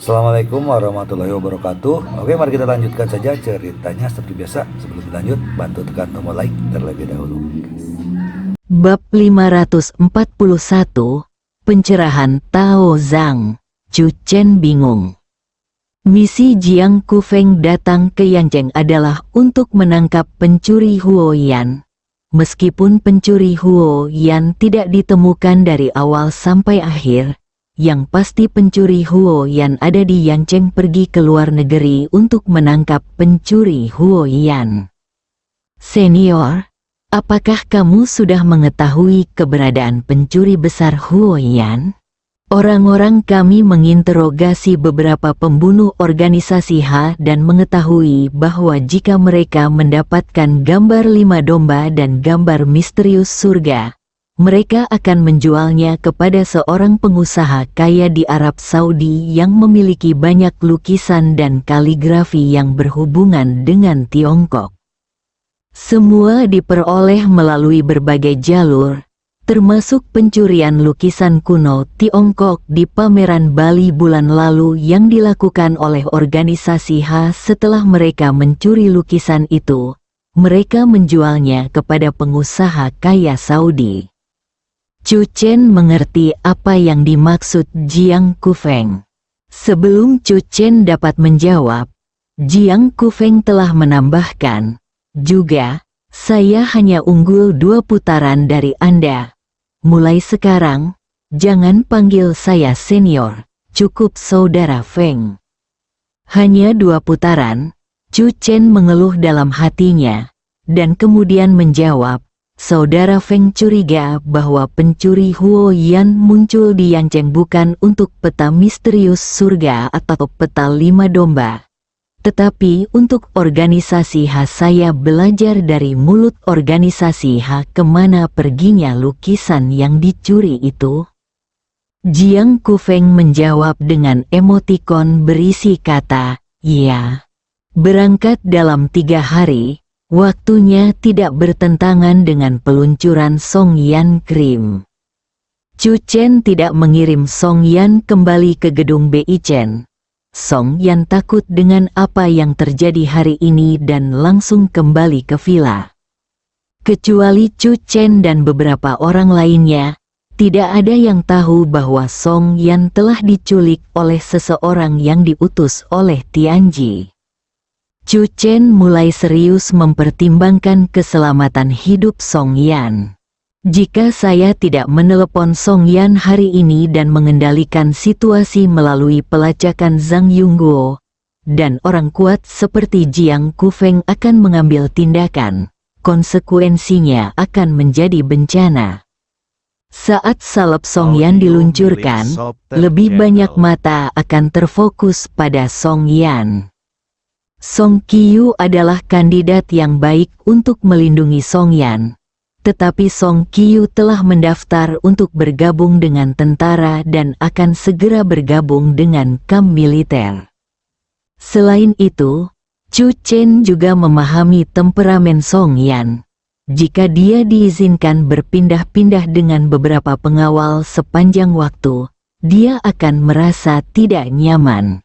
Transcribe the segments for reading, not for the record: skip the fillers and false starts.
Assalamualaikum warahmatullahi wabarakatuh. Oke, mari kita lanjutkan saja ceritanya seperti biasa. Sebelum lanjut, bantu tekan tombol like terlebih dahulu. Bab 541, Pencerahan Tao Zhang. Chu Chen bingung. Misi Jiang Kufeng datang ke Yancheng adalah untuk menangkap pencuri Huoyan. Meskipun pencuri Huoyan tidak ditemukan dari awal sampai akhir, yang pasti pencuri Huoyan ada di Yancheng pergi ke luar negeri untuk menangkap pencuri Huoyan. Senior, apakah kamu sudah mengetahui keberadaan pencuri besar Huoyan? Orang-orang kami menginterogasi beberapa pembunuh organisasi H dan mengetahui bahwa jika mereka mendapatkan gambar 5 domba dan gambar misterius surga, mereka akan menjualnya kepada seorang pengusaha kaya di Arab Saudi yang memiliki banyak lukisan dan kaligrafi yang berhubungan dengan Tiongkok. Semua diperoleh melalui berbagai jalur, termasuk pencurian lukisan kuno Tiongkok di pameran Bali bulan lalu yang dilakukan oleh organisasi H. Setelah mereka mencuri lukisan itu, mereka menjualnya kepada pengusaha kaya Saudi. Chu Chen mengerti apa yang dimaksud Jiang Kufeng. Sebelum Chu Chen dapat menjawab, Jiang Kufeng telah menambahkan, juga, saya hanya unggul 2 putaran dari Anda. Mulai sekarang, jangan panggil saya senior, cukup saudara Feng. Hanya 2 putaran, Chu Chen mengeluh dalam hatinya, dan kemudian menjawab, saudara Feng curiga bahwa pencuri Huoyan muncul di Yancheng bukan untuk peta misterius surga atau peta 5 domba. Tetapi untuk organisasi H. Saya belajar dari mulut organisasi H kemana perginya lukisan yang dicuri itu. Jiang Kufeng menjawab dengan emotikon berisi kata, ya. Berangkat dalam 3 hari, waktunya tidak bertentangan dengan peluncuran Song Yan Krim. Chu Chen tidak mengirim Song Yan kembali ke gedung Beichen. Song Yan takut dengan apa yang terjadi hari ini dan langsung kembali ke villa. Kecuali Chu Chen dan beberapa orang lainnya, tidak ada yang tahu bahwa Song Yan telah diculik oleh seseorang yang diutus oleh Tianji. Chu Chen mulai serius mempertimbangkan keselamatan hidup Song Yan. Jika saya tidak menelepon Song Yan hari ini dan mengendalikan situasi melalui pelacakan Zhang Yongguo, dan orang kuat seperti Jiang Kufeng akan mengambil tindakan, konsekuensinya akan menjadi bencana. Saat salep Song Yan diluncurkan, lebih banyak mata akan terfokus pada Song Yan. Song Qiyu adalah kandidat yang baik untuk melindungi Song Yan. Tetapi Song Qiyu telah mendaftar untuk bergabung dengan tentara dan akan segera bergabung dengan kamp militer. Selain itu, Chu Chen juga memahami temperamen Song Yan. Jika dia diizinkan berpindah-pindah dengan beberapa pengawal sepanjang waktu, dia akan merasa tidak nyaman.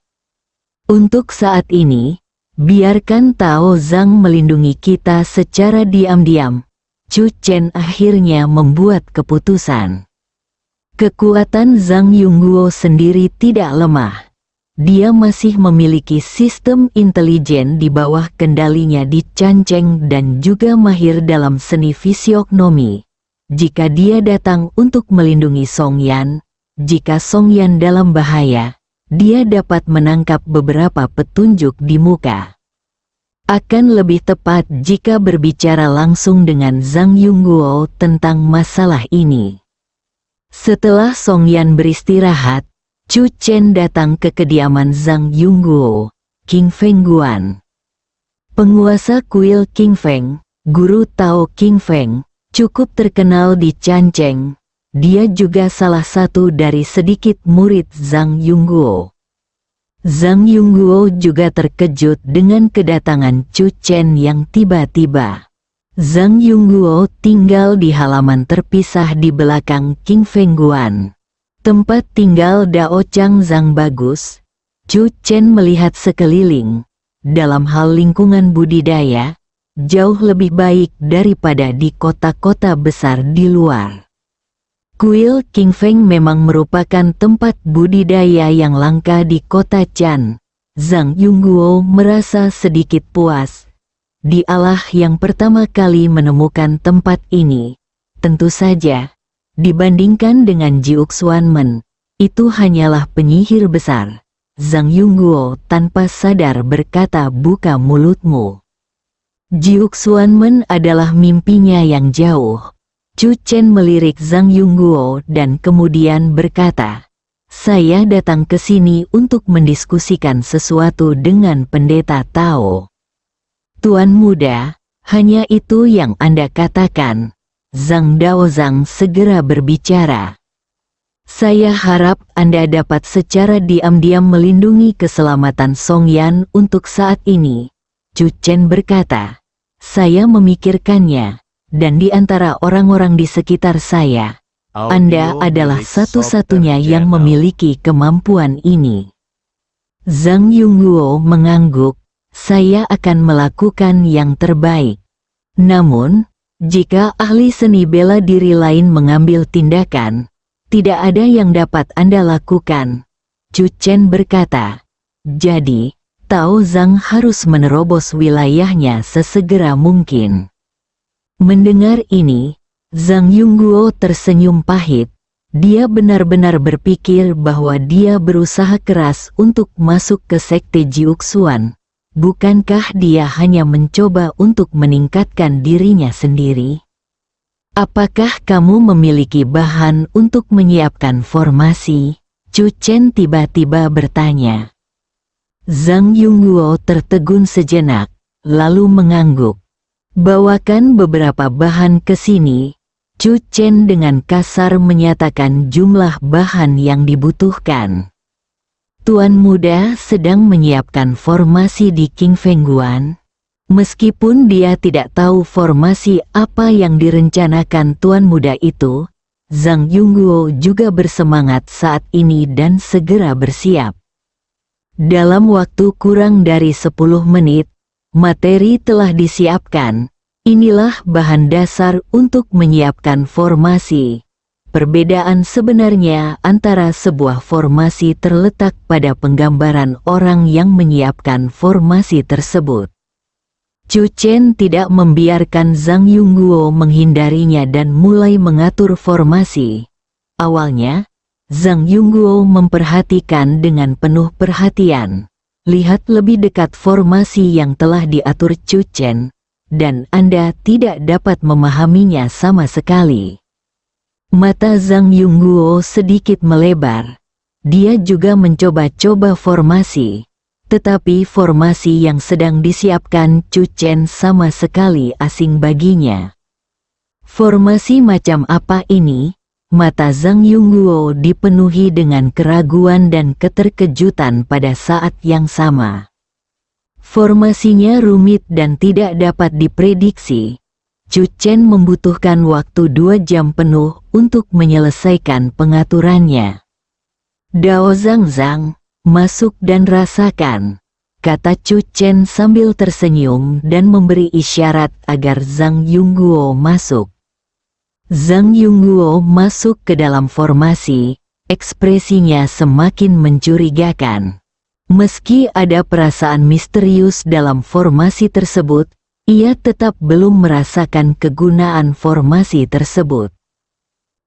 Untuk saat ini, biarkan Tao Zhang melindungi kita secara diam-diam. Chu Chen akhirnya membuat keputusan. Kekuatan Zhang Yongguo sendiri tidak lemah. Dia masih memiliki sistem intelijen di bawah kendalinya di Chancheng dan juga mahir dalam seni fisiognomi. Jika dia datang untuk melindungi Song Yan, jika Song Yan dalam bahaya, dia dapat menangkap beberapa petunjuk di muka. Akan lebih tepat jika berbicara langsung dengan Zhang Yongguo tentang masalah ini. Setelah Song Yan beristirahat, Chu Chen datang ke kediaman Zhang Yongguo, King Feng Guan. Penguasa kuil King Feng, guru Tao King Feng, cukup terkenal di Chancheng. Dia juga salah satu dari sedikit murid Zhang Yongguo. Zhang Yongguo juga terkejut dengan kedatangan Chu Chen yang tiba-tiba. Zhang Yongguo tinggal di halaman terpisah di belakang King Feng Guan. Tempat tinggal Dao Chang Zhang bagus. Chu Chen melihat sekeliling. Dalam hal lingkungan budidaya, jauh lebih baik daripada di kota-kota besar di luar. Kuil Qingfeng memang merupakan tempat budidaya yang langka di kota Chan. Zhang Yongguo merasa sedikit puas. Dialah yang pertama kali menemukan tempat ini. Tentu saja, dibandingkan dengan Jiuk Xuanmen, itu hanyalah penyihir besar. Zhang Yongguo tanpa sadar berkata, buka mulutmu. Jiuk Xuanmen adalah mimpinya yang jauh. Chu Chen melirik Zhang Yongguo dan kemudian berkata, saya datang ke sini untuk mendiskusikan sesuatu dengan pendeta Tao. Tuan muda, hanya itu yang Anda katakan? Zhang Daozang segera berbicara. Saya harap Anda dapat secara diam-diam melindungi keselamatan Song Yan untuk saat ini. Chu Chen berkata, saya memikirkannya. Dan di antara orang-orang di sekitar saya, Anda adalah satu-satunya yang memiliki kemampuan ini. Zhang Yongguo mengangguk, saya akan melakukan yang terbaik. Namun, jika ahli seni bela diri lain mengambil tindakan, tidak ada yang dapat Anda lakukan. Chu Chen berkata, jadi, Tao Zhang harus menerobos wilayahnya sesegera mungkin. Mendengar ini, Zhang Yongguo tersenyum pahit. Dia benar-benar berpikir bahwa dia berusaha keras untuk masuk ke sekte Jiuk Xuan. Bukankah dia hanya mencoba untuk meningkatkan dirinya sendiri? Apakah kamu memiliki bahan untuk menyiapkan formasi? Chu Chen tiba-tiba bertanya. Zhang Yongguo tertegun sejenak, lalu mengangguk. Bawakan beberapa bahan ke sini. Chu Chen dengan kasar menyatakan jumlah bahan yang dibutuhkan. Tuan muda sedang menyiapkan formasi di Qingfengguan. Meskipun dia tidak tahu formasi apa yang direncanakan tuan muda itu, Zhang Yongguo juga bersemangat saat ini dan segera bersiap. Dalam waktu kurang dari 10 menit, materi telah disiapkan. Inilah bahan dasar untuk menyiapkan formasi. Perbedaan sebenarnya antara sebuah formasi terletak pada penggambaran orang yang menyiapkan formasi tersebut. Chu Chen tidak membiarkan Zhang Yongguo menghindarinya dan mulai mengatur formasi. Awalnya, Zhang Yongguo memperhatikan dengan penuh perhatian. Lihat lebih dekat formasi yang telah diatur Chu Chen, dan Anda tidak dapat memahaminya sama sekali. Mata Zhang Yongguo sedikit melebar. Dia juga mencoba-coba formasi, tetapi formasi yang sedang disiapkan Chu Chen sama sekali asing baginya. Formasi macam apa ini? Mata Zhang Yongguo dipenuhi dengan keraguan dan keterkejutan pada saat yang sama. Formasinya rumit dan tidak dapat diprediksi. Chu Chen membutuhkan waktu 2 jam penuh untuk menyelesaikan pengaturannya. Dao Zhang, masuk dan rasakan, kata Chu Chen sambil tersenyum dan memberi isyarat agar Zhang Yongguo masuk. Zhang Yongguo masuk ke dalam formasi, ekspresinya semakin mencurigakan. Meski ada perasaan misterius dalam formasi tersebut, ia tetap belum merasakan kegunaan formasi tersebut.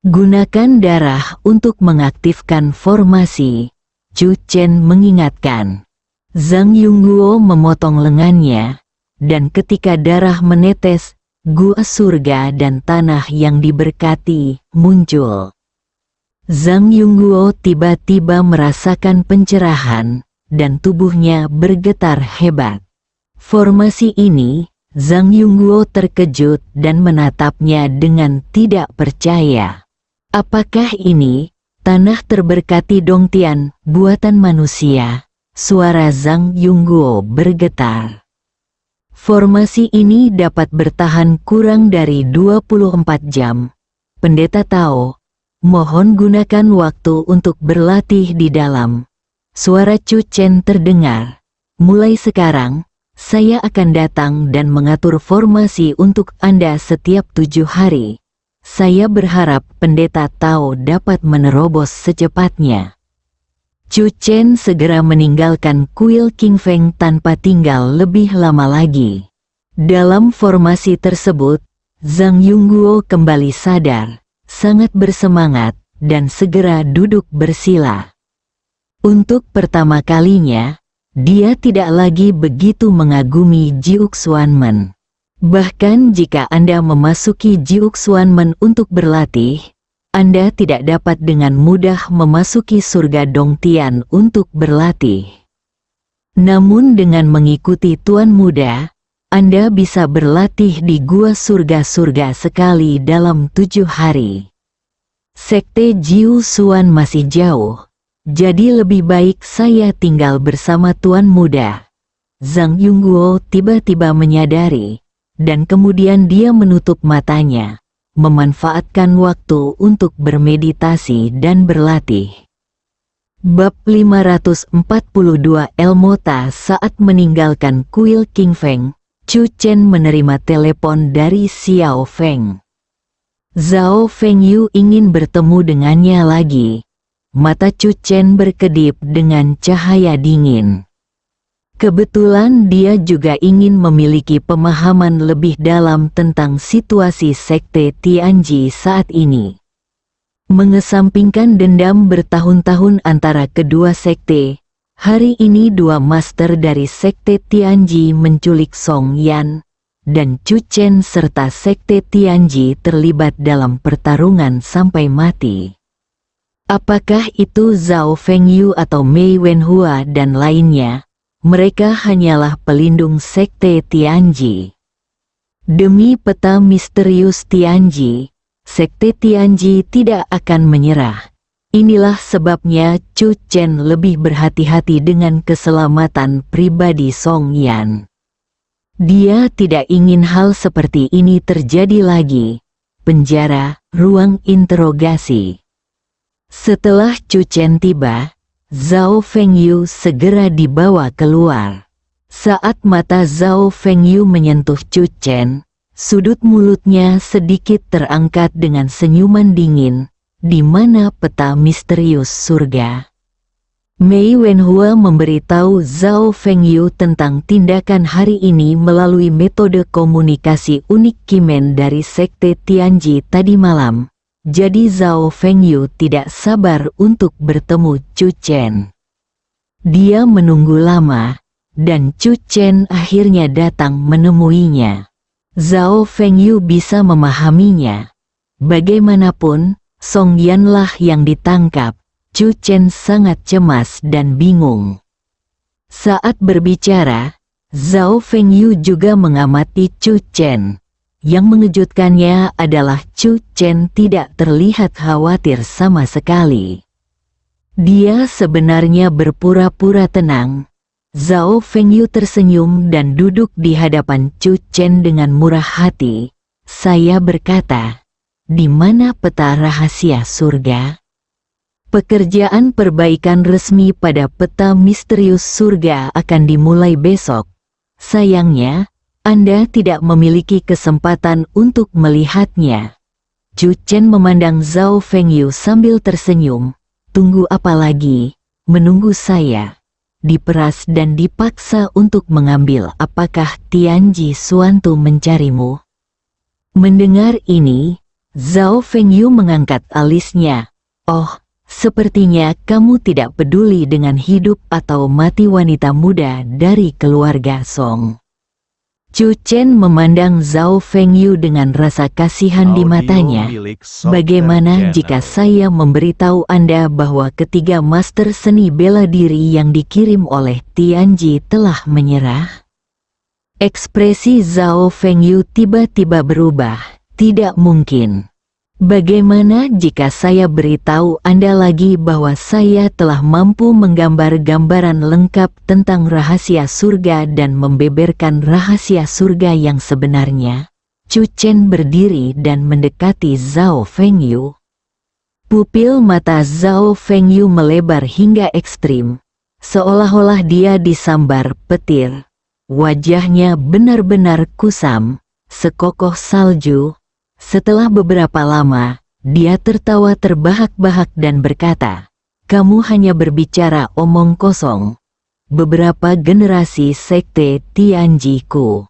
Gunakan darah untuk mengaktifkan formasi, Chu Chen mengingatkan. Zhang Yongguo memotong lengannya, dan ketika darah menetes, gua surga dan tanah yang diberkati muncul. Zhang Yongguo tiba-tiba merasakan pencerahan, dan tubuhnya bergetar hebat. Formasi ini, Zhang Yongguo terkejut dan menatapnya dengan tidak percaya. Apakah ini tanah terberkati Dongtian, buatan manusia? Suara Zhang Yongguo bergetar. Formasi ini dapat bertahan kurang dari 24 jam. Pendeta Tao, mohon gunakan waktu untuk berlatih di dalam. Suara Chu Chen terdengar. Mulai sekarang, saya akan datang dan mengatur formasi untuk Anda setiap 7 hari. Saya berharap Pendeta Tao dapat menerobos secepatnya. Chu Chen segera meninggalkan kuil King Feng tanpa tinggal lebih lama lagi. Dalam formasi tersebut, Zhang Yongguo kembali sadar, sangat bersemangat, dan segera duduk bersila. Untuk pertama kalinya, dia tidak lagi begitu mengagumi Jiuxuanmen. Bahkan jika Anda memasuki Jiuxuanmen untuk berlatih, Anda tidak dapat dengan mudah memasuki surga Dongtian untuk berlatih. Namun dengan mengikuti Tuan Muda, Anda bisa berlatih di gua surga-surga sekali dalam 7 hari. Sekte Jiuxuan masih jauh, jadi lebih baik saya tinggal bersama Tuan Muda. Zhang Yongguo tiba-tiba menyadari, dan kemudian dia menutup matanya, memanfaatkan waktu untuk bermeditasi dan berlatih. Bab 542 Elmota. Saat meninggalkan kuil King Feng, Chu Chen menerima telepon dari Xiao Feng. Zhao Fengyu ingin bertemu dengannya lagi. Mata Chu Chen berkedip dengan cahaya dingin. Kebetulan dia juga ingin memiliki pemahaman lebih dalam tentang situasi Sekte Tianji saat ini. Mengesampingkan dendam bertahun-tahun antara kedua sekte, hari ini dua master dari Sekte Tianji menculik Song Yan, dan Chu Chen serta Sekte Tianji terlibat dalam pertarungan sampai mati. Apakah itu Zhao Fengyu atau Mei Wenhua dan lainnya? Mereka hanyalah pelindung Sekte Tianji. Demi peta misterius Tianji, Sekte Tianji tidak akan menyerah. Inilah sebabnya Chu Chen lebih berhati-hati dengan keselamatan pribadi Song Yan. Dia tidak ingin hal seperti ini terjadi lagi. Penjara, ruang interogasi. Setelah Chu Chen tiba, Zhao Fengyu segera dibawa keluar. Saat mata Zhao Fengyu menyentuh Chu Chen, sudut mulutnya sedikit terangkat dengan senyuman dingin, di mana peta misterius surga. Mei Wenhua memberitahu Zhao Fengyu tentang tindakan hari ini melalui metode komunikasi unik Kimen dari Sekte Tianji tadi malam. Jadi Zhao Fengyu tidak sabar untuk bertemu Chu Chen. Dia menunggu lama, dan Chu Chen akhirnya datang menemuinya. Zhao Fengyu bisa memahaminya. Bagaimanapun, Song Yanlah yang ditangkap. Chu Chen sangat cemas dan bingung. Saat berbicara, Zhao Fengyu juga mengamati Chu Chen. Yang mengejutkannya adalah Chu Chen tidak terlihat khawatir sama sekali. Dia sebenarnya berpura-pura tenang. Zhao Fengyu tersenyum dan duduk di hadapan Chu Chen dengan murah hati. Saya berkata, di mana peta rahasia surga? Pekerjaan perbaikan resmi pada peta misterius surga akan dimulai besok. Sayangnya, Anda tidak memiliki kesempatan untuk melihatnya. Chu Chen memandang Zhao Fengyu sambil tersenyum. Tunggu apa lagi? Menunggu saya. Diperas dan dipaksa untuk mengambil. Apakah Tianji Suantu mencarimu? Mendengar ini, Zhao Fengyu mengangkat alisnya. Oh, sepertinya kamu tidak peduli dengan hidup atau mati wanita muda dari keluarga Song. Chu Chen memandang Zhao Fengyu dengan rasa kasihan di matanya. Bagaimana jika saya memberitahu Anda bahwa ketiga master seni bela diri yang dikirim oleh Tianji telah menyerah? Ekspresi Zhao Fengyu tiba-tiba berubah. Tidak mungkin. Bagaimana jika saya beritahu Anda lagi bahwa saya telah mampu menggambar gambaran lengkap tentang rahasia surga dan membeberkan rahasia surga yang sebenarnya? Chu Chen berdiri dan mendekati Zhao Fengyu. Pupil mata Zhao Fengyu melebar hingga ekstrim. seolah-olah dia disambar petir. Wajahnya benar-benar kusam, sekokoh salju. Setelah beberapa lama, dia tertawa terbahak-bahak dan berkata, "Kamu hanya berbicara omong kosong. Beberapa generasi sekte Tianji-ku.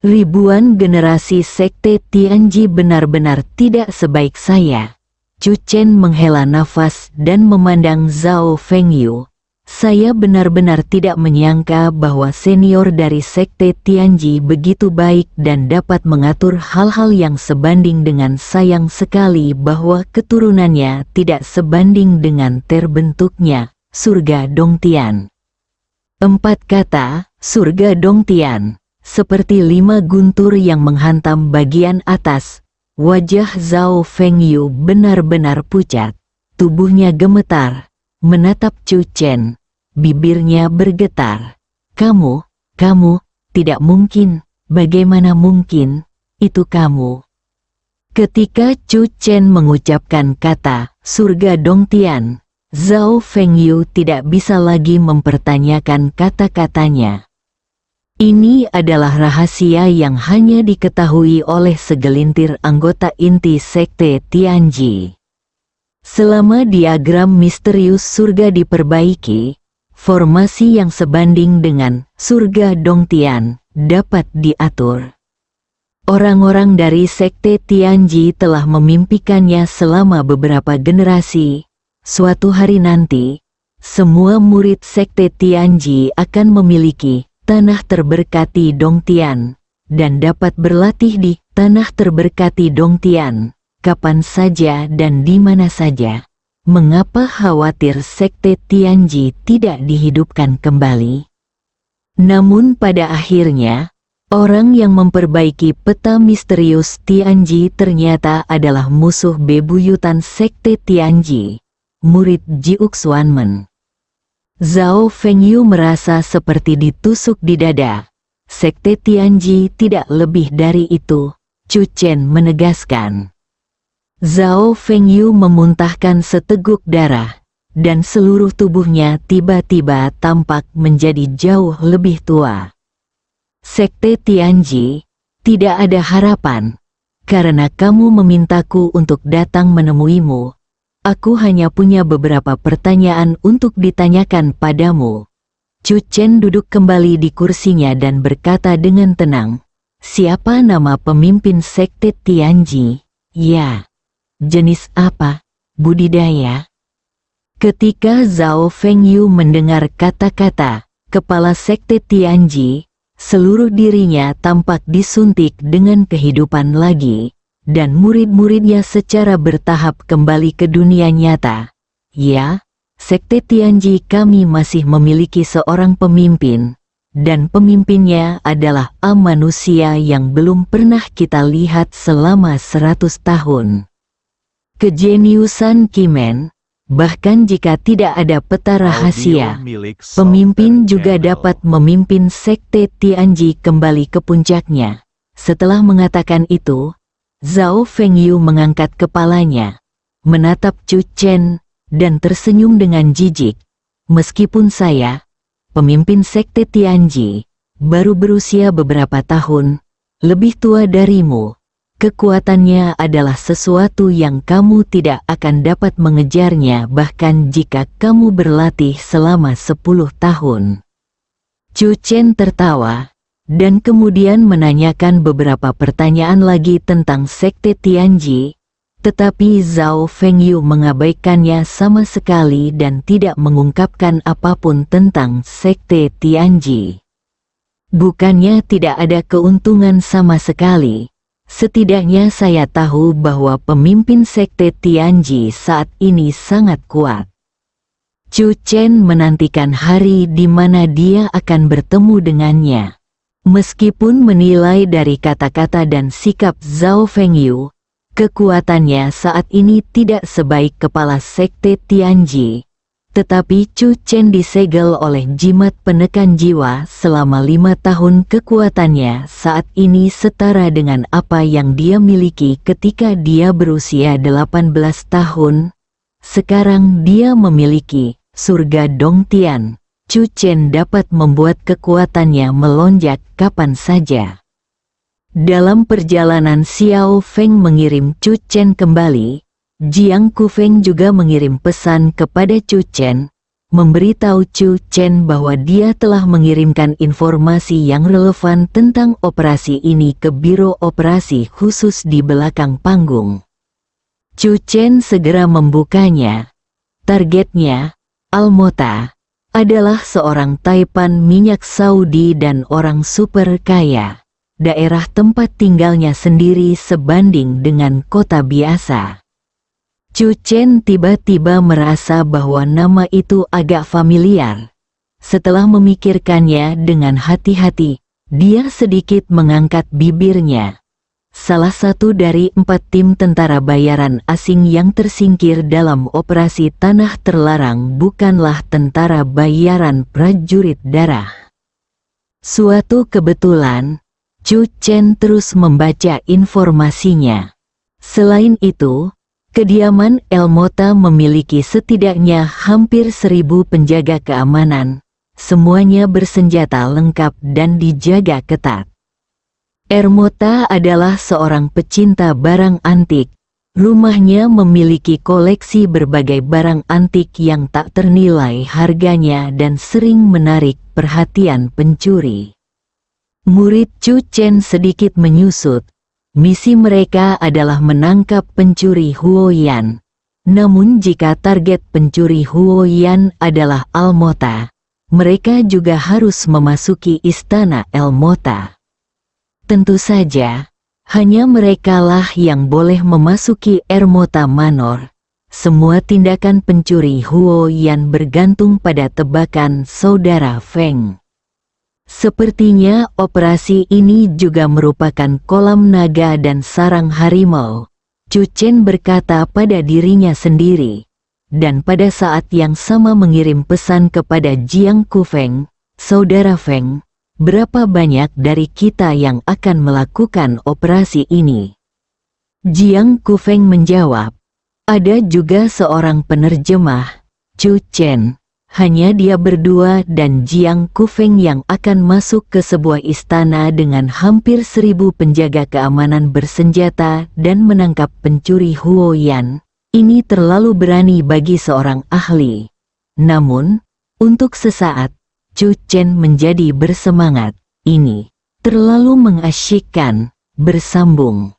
Ribuan generasi sekte Tianji benar-benar tidak sebaik saya." Chu Chen menghela nafas dan memandang Zhao Fengyu. "Saya benar-benar tidak menyangka bahwa senior dari sekte Tianji begitu baik dan dapat mengatur hal-hal yang sebanding dengan. Sayang sekali bahwa keturunannya tidak sebanding dengan terbentuknya surga Dongtian." 4 kata, surga Dongtian, seperti 5 guntur yang menghantam bagian atas. Wajah Zhao Fengyu benar-benar pucat. Tubuhnya gemetar, menatap Chu Chen. Bibirnya bergetar. Kamu, tidak mungkin, bagaimana mungkin, itu kamu." Ketika Chu Chen mengucapkan kata, surga Dongtian, Zhao Fengyu tidak bisa lagi mempertanyakan kata-katanya. Ini adalah rahasia yang hanya diketahui oleh segelintir anggota inti sekte Tianji. Selama diagram misterius surga diperbaiki, formasi yang sebanding dengan surga Dongtian dapat diatur. Orang-orang dari sekte Tianji telah memimpikannya selama beberapa generasi. Suatu hari nanti, semua murid sekte Tianji akan memiliki tanah terberkati Dongtian dan dapat berlatih di tanah terberkati Dongtian kapan saja dan di mana saja. Mengapa khawatir sekte Tianji tidak dihidupkan kembali? Namun pada akhirnya, orang yang memperbaiki peta misterius Tianji ternyata adalah musuh bebuyutan sekte Tianji, murid Jiuk Xuanmen. Zhao Fengyu merasa seperti ditusuk di dada. Sekte Tianji tidak lebih dari itu, Chu Chen menegaskan. Zhao Fengyu memuntahkan seteguk darah, dan seluruh tubuhnya tiba-tiba tampak menjadi jauh lebih tua. Sekte Tianji, tidak ada harapan, karena kamu memintaku untuk datang menemuimu. Aku hanya punya beberapa pertanyaan untuk ditanyakan padamu. Chu Chen duduk kembali di kursinya dan berkata dengan tenang, "Siapa nama pemimpin sekte Tianji?" "Ya." "Jenis apa? Budidaya?" Ketika Zhao Fengyu mendengar kata-kata kepala sekte Tianji, seluruh dirinya tampak disuntik dengan kehidupan lagi, dan murid-muridnya secara bertahap kembali ke dunia nyata. "Ya, sekte Tianji kami masih memiliki seorang pemimpin, dan pemimpinnya adalah manusia yang belum pernah kita lihat selama 100 tahun. Kejeniusan Kimen, bahkan jika tidak ada peta rahasia, pemimpin juga dapat memimpin sekte Tianji kembali ke puncaknya." Setelah mengatakan itu, Zhao Fengyu mengangkat kepalanya, menatap Chu Chen, dan tersenyum dengan jijik. "Meskipun saya, pemimpin sekte Tianji, baru berusia beberapa tahun, lebih tua darimu, kekuatannya adalah sesuatu yang kamu tidak akan dapat mengejarnya bahkan jika kamu berlatih selama 10 tahun. Chu Chen tertawa, dan kemudian menanyakan beberapa pertanyaan lagi tentang sekte Tianji, tetapi Zhao Fengyu mengabaikannya sama sekali dan tidak mengungkapkan apapun tentang sekte Tianji. Bukannya tidak ada keuntungan sama sekali. Setidaknya saya tahu bahwa pemimpin sekte Tianji saat ini sangat kuat. Chu Chen menantikan hari di mana dia akan bertemu dengannya. Meskipun menilai dari kata-kata dan sikap Zhao Fengyu, kekuatannya saat ini tidak sebaik kepala sekte Tianji. Tetapi Chu Chen disegel oleh jimat penekan jiwa selama 5 tahun. Kekuatannya saat ini setara dengan apa yang dia miliki ketika dia berusia 18 tahun. Sekarang dia memiliki surga Dongtian, Chu Chen dapat membuat kekuatannya melonjak kapan saja. Dalam perjalanan Xiao Feng mengirim Chu Chen kembali, Jiang Kufeng juga mengirim pesan kepada Chu Chen, memberitahu Chu Chen bahwa dia telah mengirimkan informasi yang relevan tentang operasi ini ke Biro Operasi Khusus di belakang panggung. Chu Chen segera membukanya. Targetnya, Almota, adalah seorang taipan minyak Saudi dan orang super kaya. Daerah tempat tinggalnya sendiri sebanding dengan kota biasa. Chu Chen tiba-tiba merasa bahwa nama itu agak familiar. Setelah memikirkannya dengan hati-hati, dia sedikit mengangkat bibirnya. Salah satu dari 4 tim tentara bayaran asing yang tersingkir dalam operasi Tanah Terlarang bukanlah tentara bayaran prajurit darah. Suatu kebetulan, Chu Chen terus membaca informasinya. Selain itu, kediaman Elmota memiliki setidaknya hampir 1000 penjaga keamanan, semuanya bersenjata lengkap dan dijaga ketat. Elmota adalah seorang pecinta barang antik. Rumahnya memiliki koleksi berbagai barang antik yang tak ternilai harganya dan sering menarik perhatian pencuri. Murid Chu Chen sedikit menyusut. Misi mereka adalah menangkap pencuri Huoyan. Namun jika target pencuri Huoyan adalah Almota, mereka juga harus memasuki istana Elmota. Tentu saja, hanya merekalah yang boleh memasuki Elmota Manor. Semua tindakan pencuri Huoyan bergantung pada tebakan saudara Feng. Sepertinya operasi ini juga merupakan kolam naga dan sarang harimau, Chu Chen berkata pada dirinya sendiri. Dan pada saat yang sama mengirim pesan kepada Jiang Kufeng, saudara Feng, berapa banyak dari kita yang akan melakukan operasi ini? Jiang Kufeng menjawab, ada juga seorang penerjemah, Chu Chen. Hanya dia berdua dan Jiang Kufeng yang akan masuk ke sebuah istana dengan hampir 1000 penjaga keamanan bersenjata dan menangkap pencuri Huoyan. Ini terlalu berani bagi seorang ahli. Namun, untuk sesaat, Chu Chen menjadi bersemangat. Ini terlalu mengasyikkan. Bersambung.